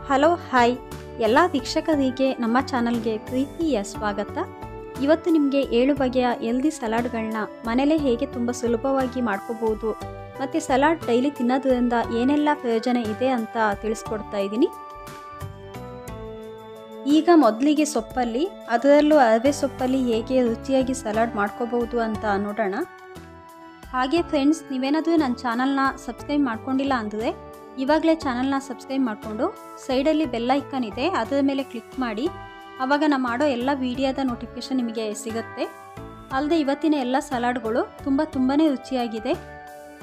Hello hi ಎಲ್ಲ ವೀಕ್ಷಕರಿಗೆ ನಮ್ಮ ಚಾನಲ್ಗೆ ಪ್ರೀತಿಯ ಸ್ವಾಗತ. ಇವತ್ತು ನಿಮಗೆ 7 ಬಗೆಯ ಹೆಲ್ದಿ ಸಲಾಡ್ಗಳನ್ನ ಮನೆಯಲ್ಲೇ ಹೇಗೆ ತುಂಬ ಸುಲಭವಾಗಿ ಮಾಡ್ಕೋಬಹುದು ಮತ್ತು ಸಲಾಡ್ ಡೈಲಿ ತಿನ್ನೋದ್ರಿಂದ ಏನೆಲ್ಲ ಪ್ರಯೋಜನ ಇದೆ ಅಂತ ತಿಳಿಸ್ಕೊಡ್ತಾ ಇದ್ದೀನಿ. ಈಗ ಮೊದಲಿಗೆ ಸೊಪ್ಪಲ್ಲಿ, ಅದರಲ್ಲೂ ಅರವೆ ಸೊಪ್ಪಲ್ಲಿ ಹೇಗೆ ರುಚಿಯಾಗಿ ಸಲಾಡ್ ಮಾಡ್ಕೋಬಹುದು ಅಂತ ನೋಡೋಣ. ಹಾಗೆ ಫ್ರೆಂಡ್ಸ್, ನೀವೇನಾದರೂ ನನ್ನ ಚಾನಲ್ನ ಸಬ್ಸ್ಕ್ರೈಬ್ ಮಾಡ್ಕೊಂಡಿಲ್ಲ ಅಂದರೆ ಇವಾಗಲೇ ಚಾನಲ್ನ ಸಬ್ಸ್ಕ್ರೈಬ್ ಮಾಡಿಕೊಂಡು ಸೈಡಲ್ಲಿ ಬೆಲ್ ಐಕಾನ್ ಇದೆ, ಅದರ ಮೇಲೆ ಕ್ಲಿಕ್ ಮಾಡಿ. ಆವಾಗ ನಾನು ಮಾಡೋ ಎಲ್ಲ ವೀಡಿಯೋದ ನೋಟಿಫಿಕೇಷನ್ ನಿಮಗೆ ಸಿಗುತ್ತೆ. ಅಲ್ಲದೆ ಇವತ್ತಿನ ಎಲ್ಲ ಸಲಾಡ್ಗಳು ತುಂಬಾ ರುಚಿಯಾಗಿದೆ.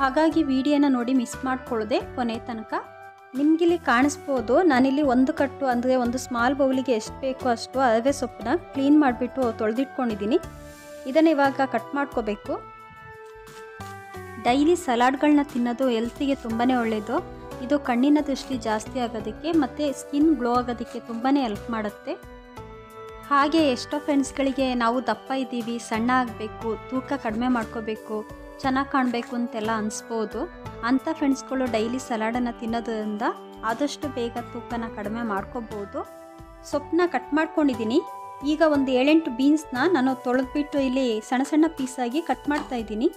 ಹಾಗಾಗಿ ವಿಡಿಯೋನ ನೋಡಿ ಮಿಸ್ ಮಾಡ್ಕೊಳ್ಳದೆ ಕೊನೆ ತನಕ. ನಿಮಗಿಲ್ಲಿ ಕಾಣಿಸ್ಬೋದು, ನಾನಿಲ್ಲಿ ಒಂದು ಕಟ್ಟು ಅಂದರೆ ಒಂದು ಸ್ಮಾಲ್ ಬೌಲಿಗೆ ಎಷ್ಟು ಬೇಕೋ ಅಷ್ಟು ಅರವೆ ಸೊಪ್ಪನ್ನ ಕ್ಲೀನ್ ಮಾಡಿಬಿಟ್ಟು ತೊಳೆದಿಟ್ಕೊಂಡಿದ್ದೀನಿ. ಇದನ್ನು ಇವಾಗ ಕಟ್ ಮಾಡ್ಕೋಬೇಕು. ಡೈಲಿ ಸಲಾಡ್ಗಳನ್ನ ತಿನ್ನೋದು ಹೆಲ್ತಿಗೆ ತುಂಬಾ ಒಳ್ಳೆಯದು. ಇದು ಕಣ್ಣಿನ ದೃಷ್ಟಿ ಜಾಸ್ತಿ ಆಗೋದಕ್ಕೆ ಮತ್ತು ಸ್ಕಿನ್ ಗ್ಲೋ ಆಗೋದಕ್ಕೆ ತುಂಬಾ ಹೆಲ್ಪ್ ಮಾಡುತ್ತೆ. ಹಾಗೆ ಎಷ್ಟೋ ಫ್ರೆಂಡ್ಸ್ಗಳಿಗೆ ನಾವು ದಪ್ಪ ಇದ್ದೀವಿ, ಸಣ್ಣ ಆಗಬೇಕು, ತೂಕ ಕಡಿಮೆ ಮಾಡ್ಕೋಬೇಕು, ಚೆನ್ನಾಗಿ ಕಾಣಬೇಕು ಅಂತೆಲ್ಲ ಅನಿಸ್ಬೋದು. ಅಂಥ ಫ್ರೆಂಡ್ಸ್ಗಳು ಡೈಲಿ ಸಲಾಡನ್ನು ತಿನ್ನೋದ್ರಿಂದ ಆದಷ್ಟು ಬೇಗ ತೂಕನ ಕಡಿಮೆ ಮಾಡ್ಕೋಬೋದು. ಸೊಪ್ಪನ್ನ ಕಟ್ ಮಾಡ್ಕೊಂಡಿದ್ದೀನಿ. ಈಗ ಒಂದು 7-8 ಬೀನ್ಸ್ನ ನಾನು ತೊಳೆದ್ಬಿಟ್ಟು ಇಲ್ಲಿ ಸಣ್ಣ ಸಣ್ಣ ಪೀಸಾಗಿ ಕಟ್ ಮಾಡ್ತಾ ಇದ್ದೀನಿ.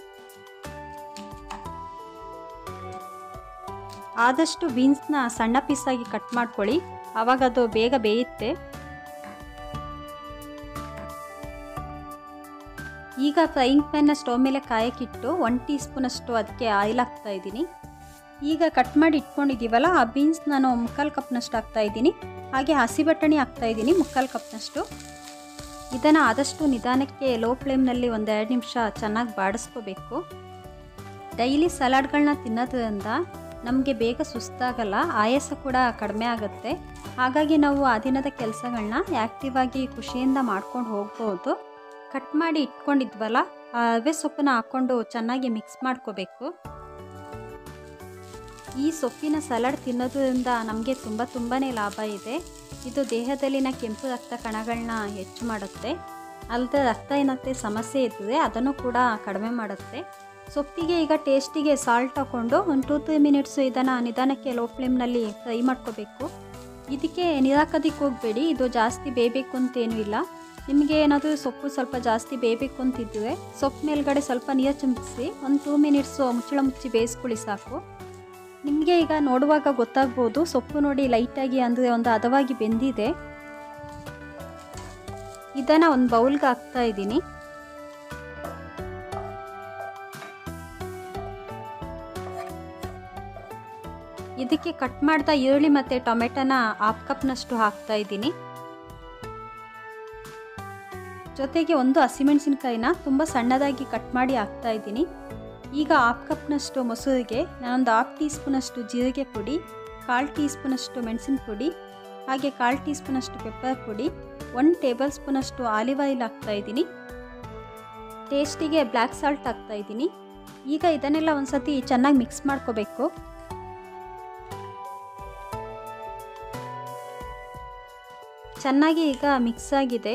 ಆದಷ್ಟು ಬೀನ್ಸ್ನ ಸಣ್ಣ ಪೀಸಾಗಿ ಕಟ್ ಮಾಡ್ಕೊಳ್ಳಿ, ಆವಾಗ ಅದು ಬೇಗ ಬೇಯುತ್ತೆ. ಈಗ ಫ್ರೈಯಿಂಗ್ ಪ್ಯಾನ್ನ ಸ್ಟವ್ ಮೇಲೆ ಕಾಯಕ್ಕಿಟ್ಟು 1 ಟೀ ಸ್ಪೂನಷ್ಟು ಅದಕ್ಕೆ ಆಯಿಲ್ ಹಾಕ್ತಾ ಇದ್ದೀನಿ. ಈಗ ಕಟ್ ಮಾಡಿ ಇಟ್ಕೊಂಡಿದ್ದೀವಲ್ಲ, ಆ ಬೀನ್ಸ್ ನಾನು 1/4 ಕಪ್ನಷ್ಟು ಹಾಕ್ತಾ ಇದ್ದೀನಿ. ಹಾಗೆ ಹಸಿ ಬಟಾಣಿ ಹಾಕ್ತಾ ಇದ್ದೀನಿ 1/4 ಕಪ್ನಷ್ಟು. ಇದನ್ನು ಆದಷ್ಟು ನಿಧಾನಕ್ಕೆ ಲೋ ಫ್ಲೇಮ್ನಲ್ಲಿ 1-2 ನಿಮಿಷ ಚೆನ್ನಾಗಿ ಬಾಡಿಸ್ಕೋಬೇಕು. ಡೈಲಿ ಸಲಾಡ್ಗಳನ್ನ ತಿನ್ನೋದ್ರಿಂದ ನಮಗೆ ಬೇಗ ಸುಸ್ತಾಗಲ್ಲ, ಆಯಾಸ ಕೂಡ ಕಡಿಮೆ ಆಗುತ್ತೆ. ಹಾಗಾಗಿ ನಾವು ಆ ದಿನದ ಕೆಲಸಗಳನ್ನ ಆ್ಯಕ್ಟಿವ್ ಆಗಿ ಖುಷಿಯಿಂದ ಮಾಡ್ಕೊಂಡು ಹೋಗ್ಬೋದು. ಕಟ್ ಮಾಡಿ ಇಟ್ಕೊಂಡಿದ್ವಲ್ಲ, ಆ ಅರವೆ ಸೊಪ್ಪನ್ನ ಹಾಕ್ಕೊಂಡು ಚೆನ್ನಾಗಿ ಮಿಕ್ಸ್ ಮಾಡ್ಕೋಬೇಕು. ಈ ಸೊಪ್ಪಿನ ಸಲಾಡ್ ತಿನ್ನೋದ್ರಿಂದ ನಮಗೆ ತುಂಬಾ ಲಾಭ ಇದೆ. ಇದು ದೇಹದಲ್ಲಿನ ಕೆಂಪು ರಕ್ತ ಕಣಗಳನ್ನ ಹೆಚ್ಚು ಮಾಡುತ್ತೆ. ಅಲ್ಲದೆ ರಕ್ತಹೀನತೆ ಸಮಸ್ಯೆ ಇರ್ತದೆ, ಅದನ್ನು ಕೂಡ ಕಡಿಮೆ ಮಾಡುತ್ತೆ. ಸೊಪ್ಪಿಗೆ ಈಗ ಟೇಸ್ಟಿಗೆ ಸಾಲ್ಟ್ ಹಾಕ್ಕೊಂಡು ಒಂದು 2-3 ಮಿನಿಟ್ಸು ಇದನ್ನು ನಿಧಾನಕ್ಕೆ ಲೋ ಫ್ಲೇಮ್ನಲ್ಲಿ ಫ್ರೈ ಮಾಡ್ಕೋಬೇಕು. ಇದಕ್ಕೆ ನೀರಾಕೋದಕ್ಕೆ ಹೋಗಬೇಡಿ, ಇದು ಜಾಸ್ತಿ ಬೇಯಬೇಕು ಅಂತೇನೂ ಇಲ್ಲ. ನಿಮಗೆ ಏನಾದರೂ ಸೊಪ್ಪು ಸ್ವಲ್ಪ ಜಾಸ್ತಿ ಬೇಯಬೇಕು ಅಂತಿದ್ದರೆ ಸೊಪ್ಪು ಮೇಲ್ಗಡೆ ಸ್ವಲ್ಪ ನೀರು ಚಿಮುಕಿಸಿ ಒಂದು 2 ಮಿನಿಟ್ಸು ಮುಚ್ಚಳ ಮುಚ್ಚಿ ಬೇಯಿಸ್ಕೊಳ್ಳಿ ಸಾಕು. ನಿಮಗೆ ಈಗ ನೋಡುವಾಗ ಗೊತ್ತಾಗ್ಬೋದು, ಸೊಪ್ಪು ನೋಡಿ ಲೈಟಾಗಿ ಅಂದರೆ ಒಂದು ಹದವಾಗಿ ಬೆಂದಿದೆ. ಇದನ್ನು ಒಂದು ಬೌಲ್ಗೆ ಹಾಕ್ತಾ ಇದ್ದೀನಿ. ಇದಕ್ಕೆ ಕಟ್ ಮಾಡಿದ ಈರುಳ್ಳಿ ಮತ್ತು ಟೊಮೆಟೊನ 1/2 ಕಪ್ನಷ್ಟು ಹಾಕ್ತಾ ಇದ್ದೀನಿ. ಜೊತೆಗೆ ಒಂದು ಹಸಿಮೆಣಸಿನ್ಕಾಯಿನ ತುಂಬ ಸಣ್ಣದಾಗಿ ಕಟ್ ಮಾಡಿ ಹಾಕ್ತಾ ಇದ್ದೀನಿ. ಈಗ 1/2 ಕಪ್ನಷ್ಟು ಮೊಸರಿಗೆ ನಾನೊಂದು 1/2 ಟೀ ಸ್ಪೂನಷ್ಟು ಜೀರಿಗೆ ಪುಡಿ, 1/4 ಟೀ ಸ್ಪೂನಷ್ಟು ಮೆಣಸಿನ ಪುಡಿ, ಹಾಗೆ 1/4 ಟೀ ಸ್ಪೂನಷ್ಟು ಪೆಪ್ಪರ್ ಪುಡಿ, 1 ಟೇಬಲ್ ಸ್ಪೂನಷ್ಟು ಆಲಿವ್ ಆಯಿಲ್ ಹಾಕ್ತಾ ಇದ್ದೀನಿ. ಟೇಸ್ಟಿಗೆ ಬ್ಲ್ಯಾಕ್ ಸಾಲ್ಟ್ ಹಾಕ್ತಾ ಇದ್ದೀನಿ. ಈಗ ಇದನ್ನೆಲ್ಲ ಒಂದು ಸತಿ ಚೆನ್ನಾಗಿ ಮಿಕ್ಸ್ ಮಾಡ್ಕೋಬೇಕು. ಚೆನ್ನಾಗಿ ಈಗ ಮಿಕ್ಸ್ ಆಗಿದೆ.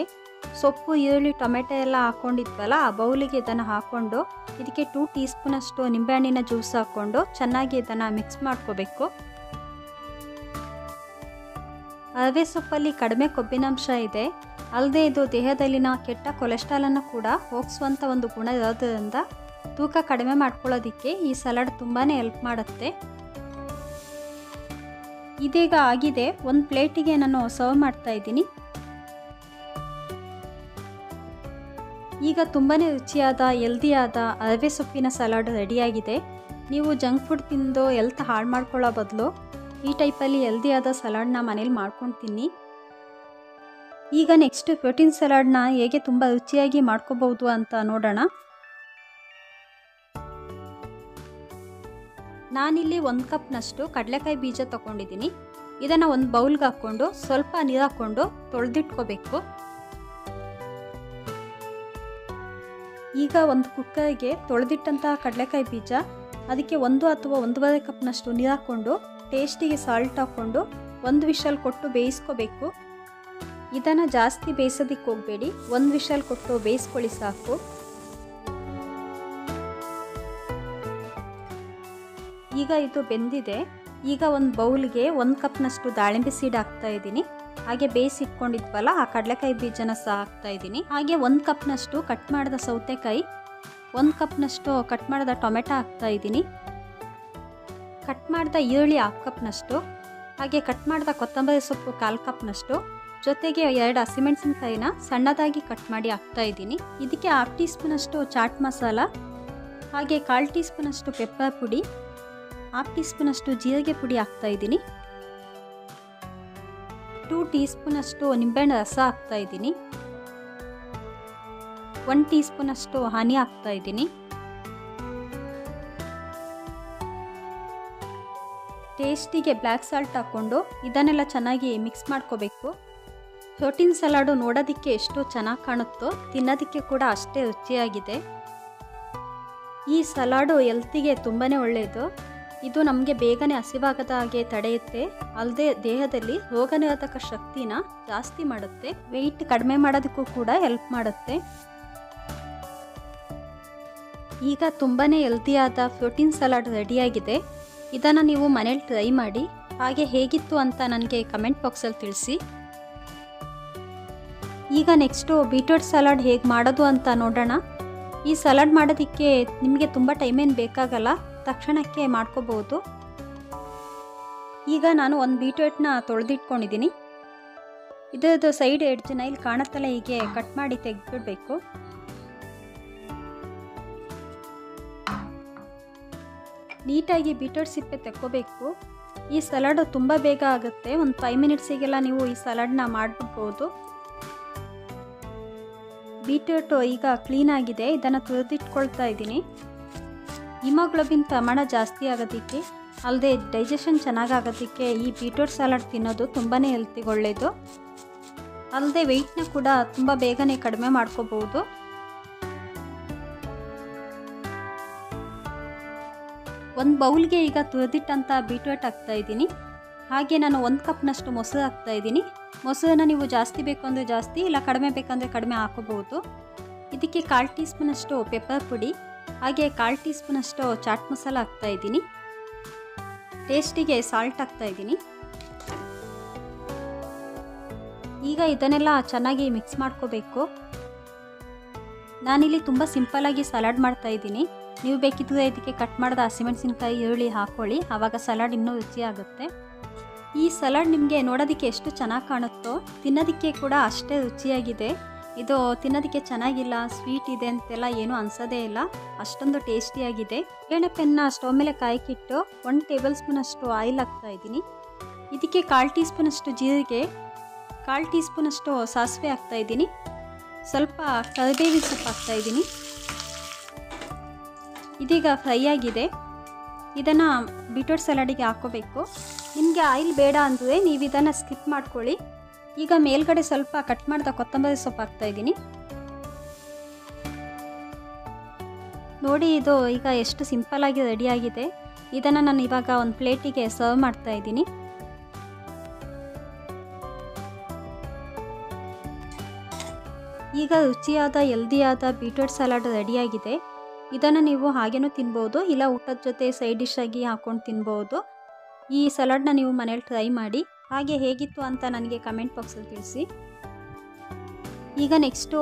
ಸೊಪ್ಪು, ಈರುಳ್ಳಿ, ಟೊಮೆಟೊ ಎಲ್ಲ ಹಾಕ್ಕೊಂಡಿದ್ವಲ್ಲ, ಆ ಬೌಲಿಗೆ ಇದನ್ನು ಹಾಕ್ಕೊಂಡು ಇದಕ್ಕೆ 2 ಟೀ ಸ್ಪೂನಷ್ಟು ನಿಂಬೆಹಣ್ಣಿನ ಜ್ಯೂಸ್ ಹಾಕ್ಕೊಂಡು ಚೆನ್ನಾಗಿ ಇದನ್ನು ಮಿಕ್ಸ್ ಮಾಡ್ಕೋಬೇಕು. ಅರವೆ ಸೊಪ್ಪಲ್ಲಿ ಕಡಿಮೆ ಕೊಬ್ಬಿನಾಂಶ ಇದೆ. ಅಲ್ಲದೆ ಇದು ದೇಹದಲ್ಲಿನ ಕೆಟ್ಟ ಕೊಲೆಸ್ಟ್ರಾಲನ್ನು ಕೂಡ ಹೋಗಿಸುವಂಥ ಒಂದು ಗುಣ ಇರೋದ್ರಿಂದ ತೂಕ ಕಡಿಮೆ ಮಾಡ್ಕೊಳ್ಳೋದಕ್ಕೆ ಈ ಸಲಾಡ್ ತುಂಬಾ ಹೆಲ್ಪ್ ಮಾಡುತ್ತೆ. ಇದೀಗ ಆಗಿದೆ. ಒಂದು ಪ್ಲೇಟಿಗೆ ನಾನು ಸರ್ವ್ ಮಾಡ್ತಾ ಇದ್ದೀನಿ. ಈಗ ತುಂಬಾ ರುಚಿಯಾದ ಹೆಲ್ದಿಯಾದ ಅರವೆ ಸೊಪ್ಪಿನ ಸಲಾಡ್ ರೆಡಿಯಾಗಿದೆ. ನೀವು ಜಂಕ್ ಫುಡ್ ತಿಂದು ಹೆಲ್ತ್ ಹಾಳು ಮಾಡ್ಕೊಳ್ಳೋ ಬದಲು ಈ ಟೈಪಲ್ಲಿ ಹೆಲ್ದಿಯಾದ ಸಲಾಡ್ನ ಮನೇಲಿ ಮಾಡ್ಕೊಂಡು ತಿನ್ನಿ. ಈಗ ನೆಕ್ಸ್ಟ್ ಪ್ರೋಟೀನ್ ಸಲಾಡ್ನ ಹೇಗೆ ತುಂಬ ರುಚಿಯಾಗಿ ಮಾಡ್ಕೋಬಹುದು ಅಂತ ನೋಡೋಣ. ನಾನಿಲ್ಲಿ 1 ಕಪ್ನಷ್ಟು ಕಡಲೆಕಾಯಿ ಬೀಜ ತೊಗೊಂಡಿದ್ದೀನಿ. ಇದನ್ನು ಒಂದು ಬೌಲ್ಗೆ ಹಾಕ್ಕೊಂಡು ಸ್ವಲ್ಪ ನೀರು ಹಾಕ್ಕೊಂಡು ತೊಳೆದಿಟ್ಕೋಬೇಕು. ಈಗ ಒಂದು ಕುಕ್ಕರ್ಗೆ ತೊಳೆದಿಟ್ಟಂತಹ ಕಡಲೆಕಾಯಿ ಬೀಜ, ಅದಕ್ಕೆ 1 ಅಥವಾ 1.5 ಕಪ್ನಷ್ಟು ನೀರು ಹಾಕ್ಕೊಂಡು ಟೇಸ್ಟಿಗೆ ಸಾಲ್ಟ್ ಹಾಕ್ಕೊಂಡು 1 ವಿಷಲ್ ಕೊಟ್ಟು ಬೇಯಿಸ್ಕೋಬೇಕು. ಇದನ್ನು ಜಾಸ್ತಿ ಬೇಯಿಸೋದಕ್ಕೆ ಹೋಗಬೇಡಿ, 1 ವಿಷಲ್ ಕೊಟ್ಟು ಬೇಯಿಸ್ಕೊಳ್ಳಿ ಸಾಕು. ಈಗ ಇದು ಬೆಂದಿದೆ. ಈಗ ಒಂದು ಬೌಲ್ಗೆ 1 ಕಪ್ನಷ್ಟು ದಾಳಿಂಬೆ ಸೀಡ್ ಹಾಕ್ತಾ ಇದ್ದೀನಿ. ಹಾಗೆ ಬೇಯಿಸಿಟ್ಕೊಂಡಿದ್ವಲ್ಲ ಆ ಕಡಲೆಕಾಯಿ ಬೀಜನ ಸಹ ಹಾಕ್ತಾ ಇದ್ದೀನಿ. ಹಾಗೆ 1 ಕಪ್ನಷ್ಟು ಕಟ್ ಮಾಡಿದ ಸೌತೆಕಾಯಿ, 1 ಕಪ್ನಷ್ಟು ಕಟ್ ಮಾಡಿದ ಟೊಮೆಟೊ ಹಾಕ್ತಾ ಇದ್ದೀನಿ. ಕಟ್ ಮಾಡಿದ ಈರುಳ್ಳಿ 1/2 ಕಪ್ನಷ್ಟು, ಹಾಗೆ ಕಟ್ ಮಾಡಿದ ಕೊತ್ತಂಬರಿ ಸೊಪ್ಪು 1/4 ಕಪ್ನಷ್ಟು, ಜೊತೆಗೆ 2 ಹಸಿಮೆಣಸಿನಕಾಯಿನ ಸಣ್ಣದಾಗಿ ಕಟ್ ಮಾಡಿ ಹಾಕ್ತಾ ಇದ್ದೀನಿ. ಇದಕ್ಕೆ 1/2 ಟೀ ಸ್ಪೂನಷ್ಟು ಚಾಟ್ ಮಸಾಲ, ಹಾಗೆ 1/4 ಟೀ ಸ್ಪೂನಷ್ಟು ಪೆಪ್ಪರ್ ಪುಡಿ, 1/2 ಟೀ ಸ್ಪೂನಷ್ಟು ಜೀರಿಗೆ ಪುಡಿ ಹಾಕ್ತಾ ಇದ್ದೀನಿ. 2 ಟೀ ಸ್ಪೂನಷ್ಟು ನಿಂಬೆಹಣ್ಣು ರಸ ಹಾಕ್ತಾ ಇದ್ದೀನಿ. 1 ಟೀ ಸ್ಪೂನಷ್ಟು ಹನಿ ಹಾಕ್ತಾ ಇದ್ದೀನಿ. ಟೇಸ್ಟಿಗೆ ಬ್ಲ್ಯಾಕ್ ಸಾಲ್ಟ್ ಹಾಕ್ಕೊಂಡು ಇದನ್ನೆಲ್ಲ ಚೆನ್ನಾಗಿ ಮಿಕ್ಸ್ ಮಾಡ್ಕೋಬೇಕು. ಪ್ರೋಟೀನ್ ಸಲಾಡು ನೋಡೋದಕ್ಕೆ ಎಷ್ಟು ಚೆನ್ನಾಗಿ ಕಾಣುತ್ತೋ ತಿನ್ನೋದಕ್ಕೆ ಕೂಡ ಅಷ್ಟೇ ರುಚಿಯಾಗಿದೆ. ಈ ಸಲಾಡು ಹೆಲ್ತಿಗೆ ತುಂಬಾ ಒಳ್ಳೆಯದು. ಇದು ನಮಗೆ ಬೇಗನೆ ಹಸಿವಾಗದ ಹಾಗೆ ತಡೆಯುತ್ತೆ, ಅಲ್ಲದೆ ದೇಹದಲ್ಲಿ ರೋಗನಿರೋಧಕ ಶಕ್ತಿನ ಜಾಸ್ತಿ ಮಾಡುತ್ತೆ, ವೆಯ್ಟ್ ಕಡಿಮೆ ಮಾಡೋದಕ್ಕೂ ಕೂಡ ಹೆಲ್ಪ್ ಮಾಡುತ್ತೆ. ಈಗ ತುಂಬಾ ಹೆಲ್ತಿಯಾದ ಪ್ರೋಟೀನ್ ಸಲಾಡ್ ರೆಡಿಯಾಗಿದೆ. ಇದನ್ನು ನೀವು ಮನೇಲಿ ಟ್ರೈ ಮಾಡಿ, ಹಾಗೆ ಹೇಗಿತ್ತು ಅಂತ ನನಗೆ ಕಮೆಂಟ್ ಬಾಕ್ಸಲ್ಲಿ ತಿಳಿಸಿ. ಈಗ ನೆಕ್ಸ್ಟು ಬೀಟ್ರೂಟ್ ಸಲಾಡ್ ಹೇಗೆ ಮಾಡೋದು ಅಂತ ನೋಡೋಣ. ಈ ಸಲಾಡ್ ಮಾಡೋದಕ್ಕೆ ನಿಮಗೆ ತುಂಬ ಟೈಮೇನು ಬೇಕಾಗಲ್ಲ, ತಕ್ಷಣಕ್ಕೆ ಮಾಡ್ಕೋಬೋದು. ಈಗ ನಾನು ಒಂದು ಬೀಟ್ರೂಟ್ನ ತೊಳೆದಿಟ್ಕೊಂಡಿದ್ದೀನಿ. ಇದರದ್ದು ಸೈಡ್ ಎಡ್ಜನ್ನ ಇಲ್ಲಿ ಕಾಣತ್ತಲ್ಲ ಹೀಗೆ ಕಟ್ ಮಾಡಿ ತೆಗೆದುಬಿಡಬೇಕು. ನೀಟಾಗಿ ಬೀಟ್ರೂಟ್ ಸಿಪ್ಪೆ ತೆಕ್ಕೋಬೇಕು. ಈ ಸಲಾಡು ತುಂಬ ಬೇಗ ಆಗುತ್ತೆ, ಒಂದು 5 ಮಿನಿಟ್ಸಿಗೆಲ್ಲ ನೀವು ಈ ಸಲಾಡ್ನ ಮಾಡಿಬಿಡ್ಬೋದು. ಬೀಟ್ರೂಟು ಈಗ ಕ್ಲೀನಾಗಿದೆ, ಇದನ್ನು ತುರಿದಿಟ್ಕೊಳ್ತಾ ಇದ್ದೀನಿ. ಹಿಮೋಗ್ಲೋಬಿನ್ ಪ್ರಮಾಣ ಜಾಸ್ತಿ ಆಗೋದಕ್ಕೆ, ಅಲ್ಲದೆ ಡೈಜೆಷನ್ ಚೆನ್ನಾಗಾಗೋದಕ್ಕೆ ಈ ಬೀಟ್ರೂಟ್ ಸಲಾಡ್ ತಿನ್ನೋದು ತುಂಬಾ ಹೆಲ್ತಿಗೆ ಒಳ್ಳೆಯದು. ಅಲ್ಲದೆ ವೆಯ್ಟ್ನ ಕೂಡ ತುಂಬ ಬೇಗನೆ ಕಡಿಮೆ ಮಾಡ್ಕೋಬೋದು. ಒಂದು ಬೌಲ್ಗೆ ಈಗ ತುರಿದಿಟ್ಟಂಥ ಬೀಟ್ರೂಟ್ ಹಾಕ್ತಾ ಇದ್ದೀನಿ. ಹಾಗೆ ನಾನು 1 ಕಪ್ನಷ್ಟು ಮೊಸರು ಹಾಕ್ತಾ ಇದ್ದೀನಿ. ಮೊಸರನ್ನ ನೀವು ಜಾಸ್ತಿ ಬೇಕು ಅಂದರೆ ಜಾಸ್ತಿ, ಇಲ್ಲ ಕಡಿಮೆ ಬೇಕಂದರೆ ಕಡಿಮೆ ಹಾಕೋಬಹುದು. ಇದಕ್ಕೆ 1/4 ಟೀ ಸ್ಪೂನಷ್ಟು ಪೆಪ್ಪರ್ ಪುಡಿ, ಹಾಗೆ 1/4 ಟೀ ಸ್ಪೂನಷ್ಟು ಚಾಟ್ ಮಸಾಲ ಹಾಕ್ತಾ ಇದ್ದೀನಿ. ಟೇಸ್ಟಿಗೆ ಸಾಲ್ಟ್ ಹಾಕ್ತಾ ಇದ್ದೀನಿ. ಈಗ ಇದನ್ನೆಲ್ಲ ಚೆನ್ನಾಗಿ ಮಿಕ್ಸ್ ಮಾಡ್ಕೋಬೇಕು. ನಾನಿಲ್ಲಿ ತುಂಬ ಸಿಂಪಲ್ಲಾಗಿ ಸಲಾಡ್ ಮಾಡ್ತಾ ಇದ್ದೀನಿ. ನೀವು ಬೇಕಿದ್ರೆ ಇದಕ್ಕೆ ಕಟ್ ಮಾಡಿದ ಹಸಿಮೆಣಸಿನಕಾಯಿ, ಈರುಳ್ಳಿ ಹಾಕ್ಕೊಳ್ಳಿ, ಆವಾಗ ಸಲಾಡ್ ಇನ್ನೂ ರುಚಿಯಾಗುತ್ತೆ. ಈ ಸಲಾಡ್ ನಿಮಗೆ ನೋಡೋದಕ್ಕೆ ಎಷ್ಟು ಚೆನ್ನಾಗಿ ಕಾಣುತ್ತೋ ತಿನ್ನೋದಕ್ಕೆ ಕೂಡ ಅಷ್ಟೇ ರುಚಿಯಾಗಿದೆ. ಇದು ತಿನ್ನೋದಕ್ಕೆ ಚೆನ್ನಾಗಿಲ್ಲ, ಸ್ವೀಟ್ ಇದೆ ಅಂತೆಲ್ಲ ಏನೂ ಅನಿಸೋದೇ ಇಲ್ಲ, ಅಷ್ಟೊಂದು ಟೇಸ್ಟಿಯಾಗಿದೆ. ಎಣ್ಣೆಪೆನ್ನ ಸ್ಟವ್ ಮೇಲೆ ಕಾಯಕ್ಕಿಟ್ಟು 1 ಟೇಬಲ್ ಸ್ಪೂನಷ್ಟು ಆಯಿಲ್ ಹಾಕ್ತಾ ಇದ್ದೀನಿ. ಇದಕ್ಕೆ 1/4 ಟೀ ಸ್ಪೂನಷ್ಟು ಜೀರಿಗೆ, 1/4 ಟೀ ಸ್ಪೂನಷ್ಟು ಸಾಸಿವೆ ಹಾಕ್ತಾ ಇದ್ದೀನಿ. ಸ್ವಲ್ಪ ಕರಿಬೇವಿನ ಸೊಪ್ಪು ಹಾಕ್ತಾ ಇದ್ದೀನಿ. ಇದೀಗ ಫ್ರೈ ಆಗಿದೆ. ಇದನ್ನು ಬೀಟ್ರೂಟ್ ಸಲಾಡಿಗೆ ಹಾಕ್ಕೋಬೇಕು. ನಿಮಗೆ ಆಯಿಲ್ ಬೇಡ ಅಂದರೆ ನೀವು ಇದನ್ನು ಸ್ಕಿಪ್ ಮಾಡ್ಕೊಳ್ಳಿ. ಈಗ ಮೇಲ್ಗಡೆ ಸ್ವಲ್ಪ ಕಟ್ ಮಾಡಿದ ಕೊತ್ತಂಬರಿ ಸೊಪ್ಪು ಹಾಕ್ತಾ ಇದ್ದೀನಿ. ನೋಡಿ, ಇದು ಈಗ ಎಷ್ಟು ಸಿಂಪಲ್ಲಾಗಿ ರೆಡಿಯಾಗಿದೆ. ಇದನ್ನು ನಾನು ಇವಾಗ ಒಂದು ಪ್ಲೇಟಿಗೆ ಸರ್ವ್ ಮಾಡ್ತಾ ಇದ್ದೀನಿ. ಈಗ ರುಚಿಯಾದ ಹೆಲ್ದಿಯಾದ ಬೀಟ್ರೂಟ್ ಸಲಾಡ್ ರೆಡಿಯಾಗಿದೆ. ಇದನ್ನು ನೀವು ಹಾಗೇನೂ ತಿನ್ಬೋದು, ಇಲ್ಲ ಊಟದ ಜೊತೆ ಸೈಡ್ ಡಿಶ್ ಆಗಿ ಹಾಕ್ಕೊಂಡು ತಿನ್ಬೋದು. ಈ ಸಲಾಡ್ನ ನೀವು ಮನೇಲಿ ಟ್ರೈ ಮಾಡಿ, ಹಾಗೆ ಹೇಗಿತ್ತು ಅಂತ ನನಗೆ ಕಮೆಂಟ್ ಬಾಕ್ಸಲ್ಲಿ ತಿಳಿಸಿ. ಈಗ ನೆಕ್ಸ್ಟು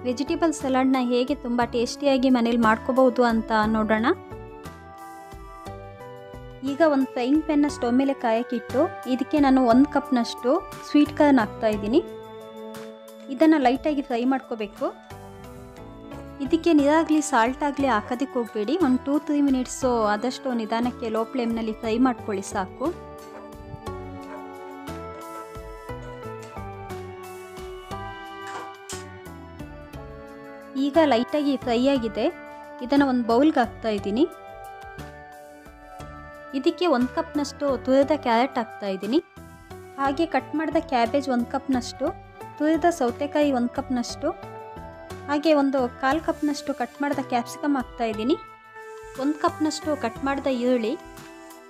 ವೆಜಿಟೇಬಲ್ ಸಲಾಡ್ನ ಹೇಗೆ ತುಂಬ ಟೇಸ್ಟಿಯಾಗಿ ಮನೇಲಿ ಮಾಡ್ಕೋಬೋದು ಅಂತ ನೋಡೋಣ. ಈಗ ಒಂದು ಫ್ರೈಯಿಂಗ್ ಪ್ಯಾನ್ನ ಸ್ಟವ್ ಮೇಲೆ ಕಾಯಕ್ಕಿಟ್ಟು ಇದಕ್ಕೆ ನಾನು 1 ಕಪ್ನಷ್ಟು ಸ್ವೀಟ್ ಕಾರ್ನ್ ಹಾಕ್ತಾ ಇದ್ದೀನಿ. ಇದನ್ನು ಲೈಟಾಗಿ ಫ್ರೈ ಮಾಡ್ಕೋಬೇಕು. ಇದಕ್ಕೆ ನೀರಾಗಲಿ ಸಾಲ್ಟ್ ಆಗಲಿ ಹಾಕೋದಕ್ಕೆ ಹೋಗಬೇಡಿ. ಒಂದು 2-3 ಮಿನಿಟ್ಸು ಆದಷ್ಟು ನಿಧಾನಕ್ಕೆ ಲೋ ಫ್ಲೇಮ್ನಲ್ಲಿ ಫ್ರೈ ಮಾಡ್ಕೊಳ್ಳಿ ಸಾಕು. ಈಗ ಲೈಟಾಗಿ ಫ್ರೈ ಆಗಿದೆ. ಇದನ್ನು ಒಂದು ಬೌಲ್ಗೆ ಹಾಕ್ತಾ ಇದ್ದೀನಿ. ಇದಕ್ಕೆ 1 ಕಪ್ನಷ್ಟು ತುರಿದ ಕ್ಯಾರೆಟ್ ಹಾಕ್ತಾ ಇದ್ದೀನಿ. ಹಾಗೆ ಕಟ್ ಮಾಡಿದ ಕ್ಯಾಬೇಜ್ 1 ಕಪ್ನಷ್ಟು, ತುರಿದ ಸೌತೆಕಾಯಿ 1 ಕಪ್ನಷ್ಟು, ಹಾಗೆ ಒಂದು 1/4 ಕಪ್ನಷ್ಟು ಕಟ್ ಮಾಡಿದ ಕ್ಯಾಪ್ಸಿಕಮ್ ಹಾಕ್ತಾ ಇದ್ದೀನಿ. 1 ಕಪ್ನಷ್ಟು ಕಟ್ ಮಾಡಿದ ಈರುಳ್ಳಿ,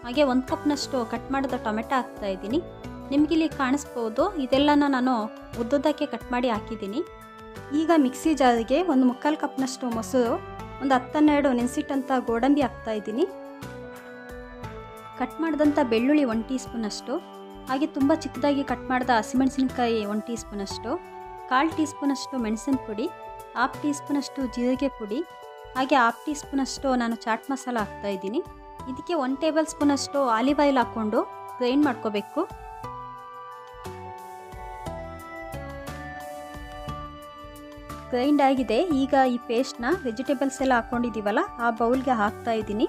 ಹಾಗೆ 1 ಕಪ್ನಷ್ಟು ಕಟ್ ಮಾಡಿದ ಟೊಮೆಟೊ ಹಾಕ್ತಾ ಇದ್ದೀನಿ. ನಿಮಗಿಲ್ಲಿ ಕಾಣಿಸ್ಬೋದು, ಇದೆಲ್ಲನ ನಾನು ಉದ್ದುದ್ದಕ್ಕೆ ಕಟ್ ಮಾಡಿ ಹಾಕಿದ್ದೀನಿ. ಈಗ ಮಿಕ್ಸಿ ಜಾರಿಗೆ ಒಂದು 3/4 ಕಪ್ನಷ್ಟು ಮೊಸರು, ಒಂದು 10-12 ನೆನೆಸಿಟ್ಟಂಥ ಗೋಡಂಬಿ ಹಾಕ್ತಾ ಇದ್ದೀನಿ. ಕಟ್ ಮಾಡಿದಂಥ ಬೆಳ್ಳುಳ್ಳಿ 1 ಟೀ ಸ್ಪೂನಷ್ಟು, ಹಾಗೆ ತುಂಬ ಚಿಕ್ಕದಾಗಿ ಕಟ್ ಮಾಡಿದ ಹಸಿಮೆಣಸಿನಕಾಯಿ 1 ಟೀ ಸ್ಪೂನಷ್ಟು, 1/4 ಟೀ ಸ್ಪೂನಷ್ಟು ಮೆಣಸಿನ ಪುಡಿ, 1/2 ಟೀ ಸ್ಪೂನಷ್ಟು ಜೀರಿಗೆ ಪುಡಿ, ಹಾಗೆ 1/2 ಟೀ ಸ್ಪೂನಷ್ಟು ನಾನು ಚಾಟ್ ಮಸಾಲ ಹಾಕ್ತಾಯಿದ್ದೀನಿ. ಇದಕ್ಕೆ 1 ಟೇಬಲ್ ಸ್ಪೂನಷ್ಟು ಆಲಿವ್ ಆಯಿಲ್ ಹಾಕ್ಕೊಂಡು ಗ್ರೈಂಡ್ ಮಾಡ್ಕೋಬೇಕು. ಗ್ರೈಂಡ್ ಆಗಿದೆ. ಈಗ ಈ ಪೇಸ್ಟ್ನ ವೆಜಿಟೇಬಲ್ಸ್ ಎಲ್ಲ ಹಾಕ್ಕೊಂಡಿದ್ದೀವಲ್ಲ ಆ ಬೌಲ್ಗೆ ಹಾಕ್ತಾ ಇದ್ದೀನಿ.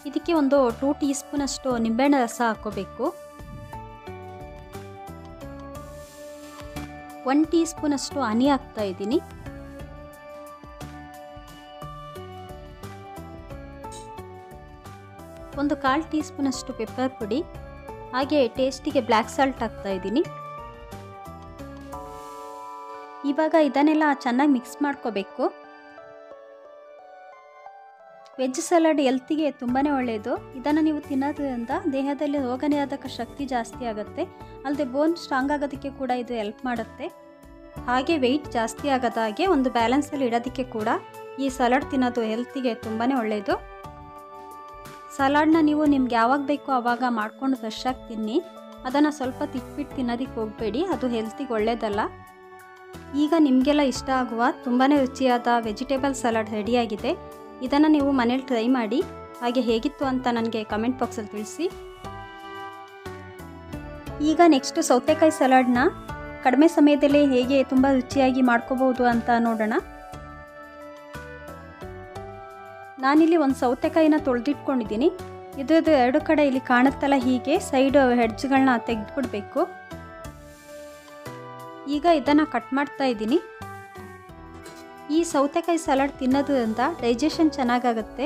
ಇದಕ್ಕೆ ಒಂದು 2 ಟೀ ಸ್ಪೂನಷ್ಟು ನಿಂಬೆಹಣ್ಣು ರಸ ಹಾಕ್ಕೋಬೇಕು. 1 ಟೀ ಸ್ಪೂನಷ್ಟು ಹನಿ ಹಾಕ್ತಾ ಇದ್ದೀನಿ. ಒಂದು 1/4 ಟೀ ಸ್ಪೂನಷ್ಟು ಪೆಪ್ಪರ್ ಪುಡಿ, ಹಾಗೆ ಟೇಸ್ಟಿಗೆ ಬ್ಲ್ಯಾಕ್ ಸಾಲ್ಟ್ ಹಾಕ್ತಾ ಇದ್ದೀನಿ. ಇವಾಗ ಇದನ್ನೆಲ್ಲ ಚೆನ್ನಾಗಿ ಮಿಕ್ಸ್ ಮಾಡ್ಕೋಬೇಕು. ವೆಜ್ ಸಲಾಡ್ ಹೆಲ್ತಿಗೆ ತುಂಬಾ ಒಳ್ಳೆಯದು. ಇದನ್ನು ನೀವು ತಿನ್ನೋದ್ರಿಂದ ದೇಹದಲ್ಲಿ ರೋಗನಿರೋಧಕ ಶಕ್ತಿ ಜಾಸ್ತಿ ಆಗುತ್ತೆ, ಅಲ್ಲದೆ ಬೋನ್ ಸ್ಟ್ರಾಂಗ್ ಆಗೋದಕ್ಕೆ ಕೂಡ ಇದು ಹೆಲ್ಪ್ ಮಾಡುತ್ತೆ. ಹಾಗೆ ವೆಯ್ಟ್ ಜಾಸ್ತಿ ಆಗೋದ ಹಾಗೆ ಒಂದು ಬ್ಯಾಲೆನ್ಸಲ್ಲಿ ಇಡೋದಕ್ಕೆ ಕೂಡ ಈ ಸಲಾಡ್ ತಿನ್ನೋದು ಹೆಲ್ತಿಗೆ ತುಂಬಾ ಒಳ್ಳೆಯದು. ಸಲಾಡ್ನ ನೀವು ನಿಮ್ಗೆ ಯಾವಾಗ ಬೇಕೋ ಆವಾಗ ಮಾಡ್ಕೊಂಡು ಫ್ರೆಶ್ ಆಗಿ ತಿನ್ನಿ. ಅದನ್ನು ಸ್ವಲ್ಪ ತಿಕ್ಬಿಟ್ಟು ತಿನ್ನೋದಕ್ಕೆ ಹೋಗಬೇಡಿ, ಅದು ಹೆಲ್ತಿಗೆ ಒಳ್ಳೆಯದಲ್ಲ. ಈಗ ನಿಮಗೆಲ್ಲ ಇಷ್ಟ ಆಗುವ ತುಂಬಾ ರುಚಿಯಾದ ವೆಜಿಟೇಬಲ್ ಸಲಾಡ್ ರೆಡಿಯಾಗಿದೆ. ಇದನ್ನು ನೀವು ಮನೇಲಿ ಟ್ರೈ ಮಾಡಿ, ಹಾಗೆ ಹೇಗಿತ್ತು ಅಂತ ನನಗೆ ಕಮೆಂಟ್ ಬಾಕ್ಸಲ್ಲಿ ತಿಳಿಸಿ. ಈಗ ನೆಕ್ಸ್ಟು ಸೌತೆಕಾಯಿ ಸಲಾಡ್ನ ಕಡಿಮೆ ಸಮಯದಲ್ಲೇ ಹೇಗೆ ತುಂಬ ರುಚಿಯಾಗಿ ಮಾಡ್ಕೋಬೋದು ಅಂತ ನೋಡೋಣ. ನಾನಿಲ್ಲಿ ಒಂದು ಸೌತೆಕಾಯಿನ ತೊಳೆದಿಟ್ಕೊಂಡಿದ್ದೀನಿ. ಇದ್ರದ್ದು 2 ಕಡೆ ಇಲ್ಲಿ ಕಾಣುತ್ತಲ್ಲ ಹೀಗೆ ಸೈಡ್ ಹೆಡ್ಜ್ಗಳನ್ನ ತೆಗೆದುಬಿಡಬೇಕು. ಈಗ ಇದನ್ನು ಕಟ್ ಮಾಡ್ತಾ ಇದ್ದೀನಿ. ಈ ಸೌತೆಕಾಯಿ ಸಲಾಡ್ ತಿನ್ನೋದ್ರಿಂದ ಡೈಜೆಷನ್ ಚೆನ್ನಾಗಾಗುತ್ತೆ,